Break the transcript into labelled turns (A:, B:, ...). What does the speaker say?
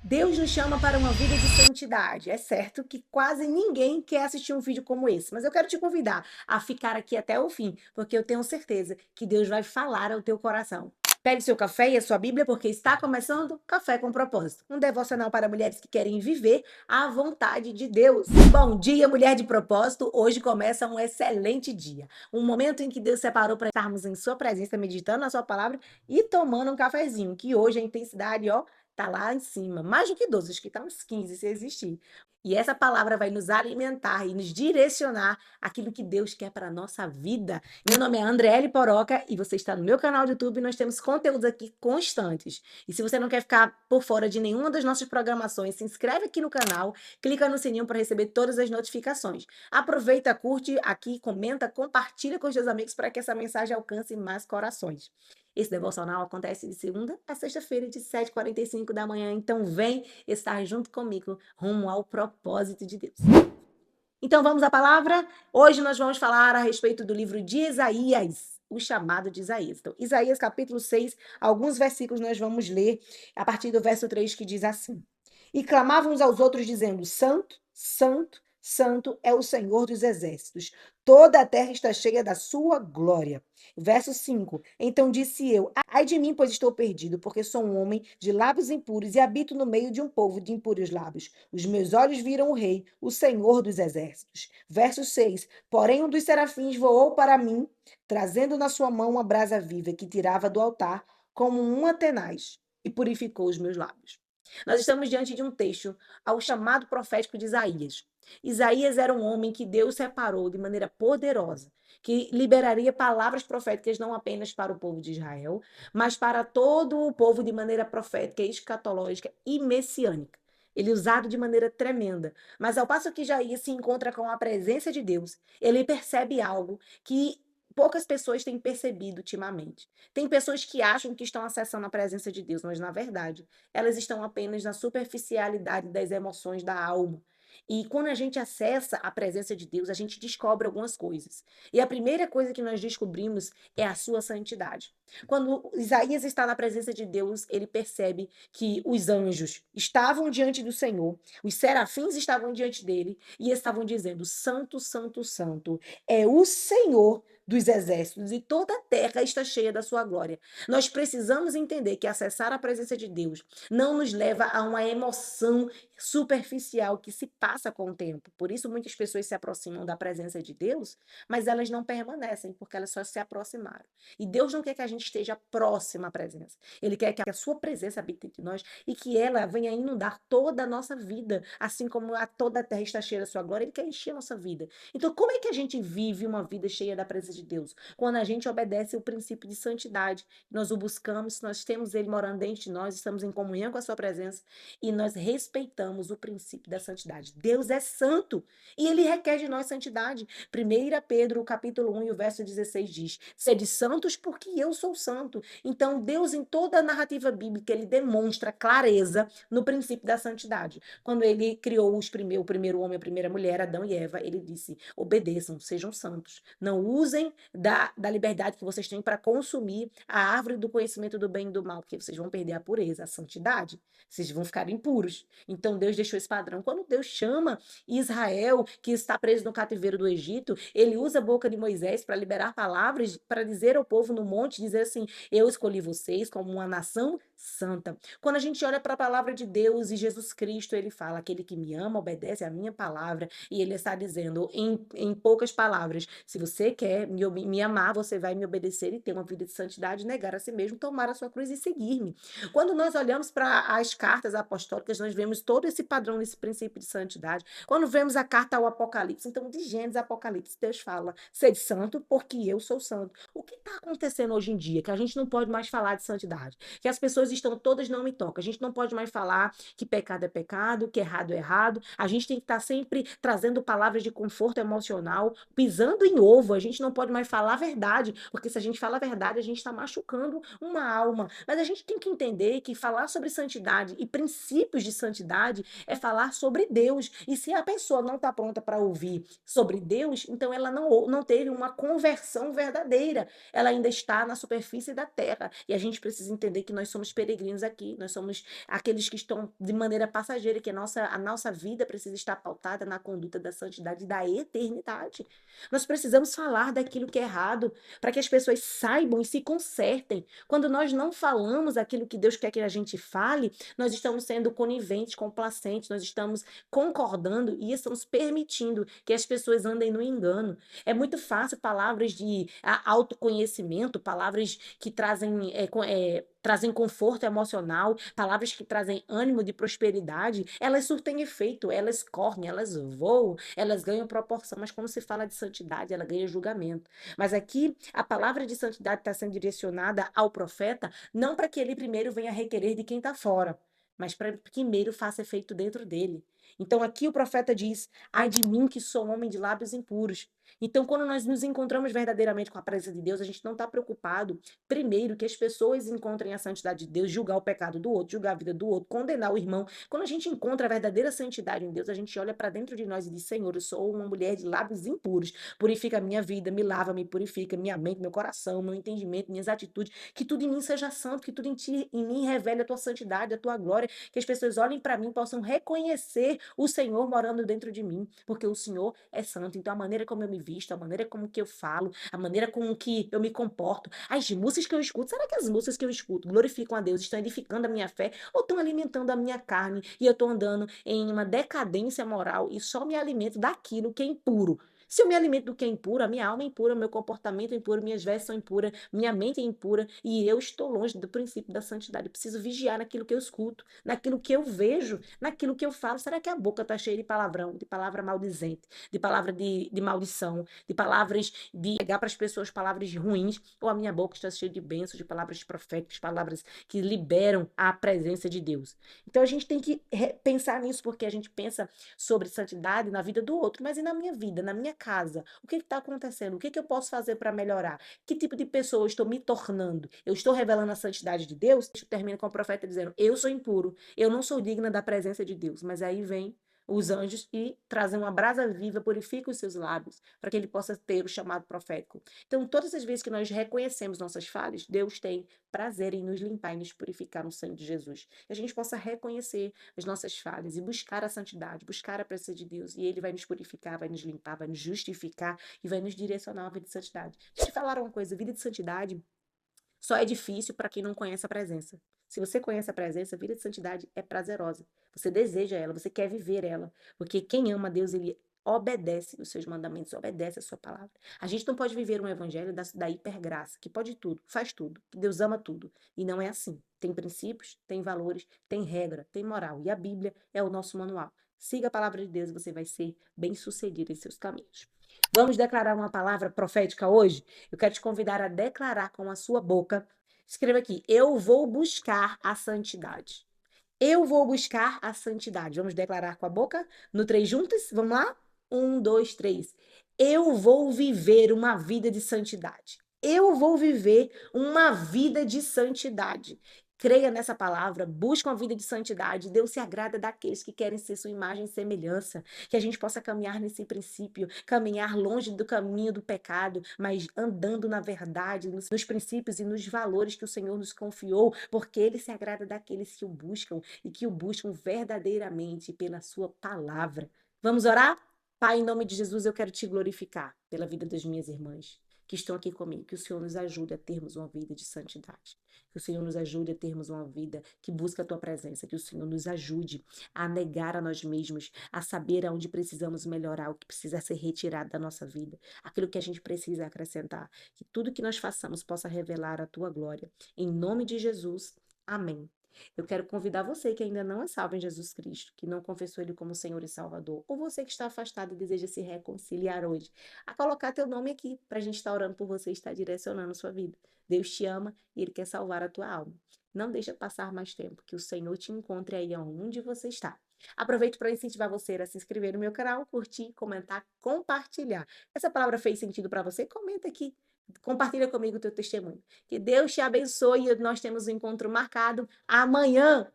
A: Deus nos chama para uma vida de santidade. É certo que quase ninguém quer assistir um vídeo como esse, mas eu quero te convidar a ficar aqui até o fim, porque eu tenho certeza que Deus vai falar ao teu coração. Pegue seu café e a sua Bíblia, porque está começando Café com Propósito, um devocional para mulheres que querem viver a vontade de Deus. Bom dia, mulher de propósito. Hoje começa um excelente dia, um momento em que Deus separou para estarmos em sua presença, meditando na sua palavra e tomando um cafezinho, que hoje a intensidade, ó, tá lá em cima, mais do que 12, acho que tá uns 15 se existir. E essa palavra vai nos alimentar e nos direcionar aquilo que Deus quer para a nossa vida. Meu nome é Andriele Poroca e você está no meu canal do YouTube e nós temos conteúdos aqui constantes. E se você não quer ficar por fora de nenhuma das nossas programações, se inscreve aqui no canal, clica no sininho para receber todas as notificações. Aproveita, curte aqui, comenta, compartilha com os seus amigos para que essa mensagem alcance mais corações. Esse devocional acontece de segunda a sexta-feira, de 7h45 da manhã. Então, vem estar junto comigo rumo ao propósito de Deus. Então, vamos à palavra? Hoje nós vamos falar a respeito do livro de Isaías, o chamado de Isaías. Então, Isaías capítulo 6, alguns versículos nós vamos ler a partir do verso 3, que diz assim: E clamavam uns aos outros, dizendo: Santo, Santo, Santo é o Senhor dos exércitos. Toda a terra está cheia da sua glória. Verso 5. Então disse eu: Ai de mim, pois estou perdido, porque sou um homem de lábios impuros e habito no meio de um povo de impuros lábios. Os meus olhos viram o Rei, o Senhor dos exércitos. Verso 6. Porém, um dos serafins voou para mim, trazendo na sua mão uma brasa viva que tirava do altar como uma tenaz e purificou os meus lábios. Nós estamos diante de um texto ao chamado profético de Isaías. Isaías era um homem que Deus separou de maneira poderosa, que liberaria palavras proféticas não apenas para o povo de Israel, mas para todo o povo de maneira profética, escatológica e messiânica. Ele usado de maneira tremenda. Mas ao passo que Isaías se encontra com a presença de Deus, ele percebe algo que poucas pessoas têm percebido ultimamente. Tem pessoas que acham que estão acessando a presença de Deus, mas na verdade, elas estão apenas na superficialidade das emoções da alma. E quando a gente acessa a presença de Deus, a gente descobre algumas coisas. E a primeira coisa que nós descobrimos é a sua santidade. Quando Isaías está na presença de Deus, ele percebe que os anjos estavam diante do Senhor, os serafins estavam diante dele e estavam dizendo: Santo, Santo, Santo é o Senhor dos exércitos e toda a terra está cheia da sua glória. Nós precisamos entender que acessar a presença de Deus não nos leva a uma emoção superficial que se passa com o tempo. Por isso muitas pessoas se aproximam da presença de Deus, mas elas não permanecem porque elas só se aproximaram. E Deus não quer que a gente esteja próxima à presença. Ele quer que a sua presença habite entre nós e que ela venha inundar toda a nossa vida, assim como toda a terra está cheia da sua glória, ele quer encher a nossa vida. Então, como é que a gente vive uma vida cheia da presença de Deus? Quando a gente obedece o princípio de santidade, nós o buscamos, nós temos ele morando dentro de nós, estamos em comunhão com a sua presença e nós respeitamos o princípio da santidade. Deus é santo e ele requer de nós santidade. 1 Pedro, capítulo 1 e o verso 16 diz: Sede santos porque eu sou santo. Então, Deus, em toda a narrativa bíblica, ele demonstra clareza no princípio da santidade. Quando ele criou o primeiro homem, a primeira mulher, Adão e Eva, ele disse: obedeçam, sejam santos. Não usem da liberdade que vocês têm para consumir a árvore do conhecimento do bem e do mal, porque vocês vão perder a pureza, a santidade. Vocês vão ficar impuros. Então, Deus deixou esse padrão. Quando Deus chama Israel, que está preso no cativeiro do Egito, ele usa a boca de Moisés para liberar palavras, para dizer ao povo no monte, dizer assim: eu escolhi vocês como uma nação santa. Quando a gente olha para a palavra de Deus e Jesus Cristo, ele fala: aquele que me ama obedece à minha palavra. E ele está dizendo, em poucas palavras: se você quer me amar, você vai me obedecer e ter uma vida de santidade, negar a si mesmo, tomar a sua cruz e seguir-me. Quando nós olhamos para as cartas apostólicas, nós vemos todo esse padrão, esse princípio de santidade. Quando vemos a carta ao Apocalipse, então de Gênesis a Apocalipse, Deus fala: sede santo porque eu sou santo. O que está acontecendo hoje em dia? Que a gente não pode mais falar de santidade. Que as pessoas estão todas não me tocam. A gente não pode mais falar que pecado é pecado, que errado é errado. A gente tem que estar sempre trazendo palavras de conforto emocional, pisando em ovo. A gente não pode mais falar a verdade, porque se a gente fala a verdade, a gente está machucando uma alma. Mas a gente tem que entender que falar sobre santidade e princípios de santidade é falar sobre Deus. E se a pessoa não está pronta para ouvir sobre Deus, então ela não teve uma conversão verdadeira. Ela ainda está na superfície da terra. E a gente precisa entender que nós somos peregrinos aqui, nós somos aqueles que estão de maneira passageira, que a nossa vida precisa estar pautada na conduta da santidade da eternidade. Nós precisamos falar daquilo que é errado, para que as pessoas saibam e se consertem. Quando nós não falamos aquilo que Deus quer que a gente fale, nós estamos sendo coniventes, complacentes, nós estamos concordando e estamos permitindo que as pessoas andem no engano. É muito fácil palavras de autoconhecimento, palavras que trazem conforto emocional, palavras que trazem ânimo de prosperidade, elas surtem efeito, elas correm, elas voam, elas ganham proporção, mas quando se fala de santidade, ela ganha julgamento. Mas aqui, a palavra de santidade está sendo direcionada ao profeta, não para que ele primeiro venha requerer de quem está fora, mas para que primeiro faça efeito dentro dele. Então aqui o profeta diz: ai de mim que sou homem de lábios impuros. Então, quando nós nos encontramos verdadeiramente com a presença de Deus, a gente não está preocupado, primeiro, que as pessoas encontrem a santidade de Deus, julgar o pecado do outro, julgar a vida do outro, condenar o irmão. Quando a gente encontra a verdadeira santidade em Deus, a gente olha para dentro de nós e diz: Senhor, eu sou uma mulher de lábios impuros, purifica a minha vida, me lava, me purifica, minha mente, meu coração, meu entendimento, minhas atitudes, que tudo em mim seja santo, que tudo em mim revele a tua santidade, a tua glória, que as pessoas olhem para mim, possam reconhecer o Senhor morando dentro de mim, porque o Senhor é santo. Então, a maneira como eu me visto, a maneira como que eu falo, a maneira como que eu me comporto, as músicas que eu escuto, será que as músicas que eu escuto glorificam a Deus, estão edificando a minha fé ou estão alimentando a minha carne e eu estou andando em uma decadência moral e só me alimento daquilo que é impuro? Se eu me alimento do que é impuro, a minha alma é impura, meu comportamento é impuro, minhas vestes são impuras, minha mente é impura e eu estou longe do princípio da santidade. Eu preciso vigiar naquilo que eu escuto, naquilo que eu vejo, naquilo que eu falo. Será que a boca está cheia de palavrão, de palavra maldizente, de palavra de maldição, de palavras de pegar para as pessoas palavras ruins, ou a minha boca está cheia de bênçãos, de palavras proféticas, palavras que liberam a presença de Deus? Então a gente tem que pensar nisso, porque a gente pensa sobre santidade na vida do outro, mas e na minha vida, na minha casa? O que está acontecendo? O que eu posso fazer para melhorar? Que tipo de pessoa eu estou me tornando? Eu estou revelando a santidade de Deus? Termina com o profeta dizendo: eu sou impuro, eu não sou digna da presença de Deus. Mas aí vem os anjos e trazem uma brasa viva, purificam os seus lábios, para que ele possa ter o chamado profético. Então, todas as vezes que nós reconhecemos nossas falhas, Deus tem prazer em nos limpar e nos purificar no sangue de Jesus. Que a gente possa reconhecer as nossas falhas e buscar a santidade, buscar a presença de Deus. E ele vai nos purificar, vai nos limpar, vai nos justificar e vai nos direcionar a uma vida de santidade. Deixa eu te falar uma coisa: vida de santidade só é difícil para quem não conhece a presença. Se você conhece a presença, a vida de santidade é prazerosa. Você deseja ela, você quer viver ela. Porque quem ama a Deus, ele obedece os seus mandamentos, obedece a sua palavra. A gente não pode viver um evangelho da hipergraça, que pode tudo, faz tudo, que Deus ama tudo. E não é assim. Tem princípios, tem valores, tem regra, tem moral. E a Bíblia é o nosso manual. Siga a palavra de Deus e você vai ser bem-sucedido em seus caminhos. Vamos declarar uma palavra profética hoje? Eu quero te convidar a declarar com a sua boca. Escreva aqui: eu vou buscar a santidade. Eu vou buscar a santidade. Vamos declarar com a boca? No 3 juntas? Vamos lá? 1, 2, 3. Eu vou viver uma vida de santidade. Eu vou viver uma vida de santidade. Creia nessa palavra, busca uma vida de santidade. Deus se agrada daqueles que querem ser sua imagem e semelhança. Que a gente possa caminhar nesse princípio, caminhar longe do caminho do pecado, mas andando na verdade, nos princípios e nos valores que o Senhor nos confiou, porque Ele se agrada daqueles que o buscam e que o buscam verdadeiramente pela sua palavra. Vamos orar? Pai, em nome de Jesus, eu quero te glorificar pela vida das minhas irmãs que estão aqui comigo. Que o Senhor nos ajude a termos uma vida de santidade. Que o Senhor nos ajude a termos uma vida que busca a tua presença. Que o Senhor nos ajude a negar a nós mesmos, a saber aonde precisamos melhorar, o que precisa ser retirado da nossa vida, aquilo que a gente precisa acrescentar. Que tudo que nós façamos possa revelar a tua glória. Em nome de Jesus, amém. Eu quero convidar você que ainda não é salvo em Jesus Cristo, que não confessou Ele como Senhor e Salvador, ou você que está afastado e deseja se reconciliar hoje, a colocar teu nome aqui, para a gente estar orando por você e estar direcionando a sua vida. Deus te ama e Ele quer salvar a tua alma. Não deixa passar mais tempo, que o Senhor te encontre aí onde você está. Aproveito para incentivar você a se inscrever no meu canal, curtir, comentar, compartilhar. Essa palavra fez sentido para você? Comenta aqui. Compartilha comigo o teu testemunho. Que Deus te abençoe e nós temos um encontro marcado amanhã.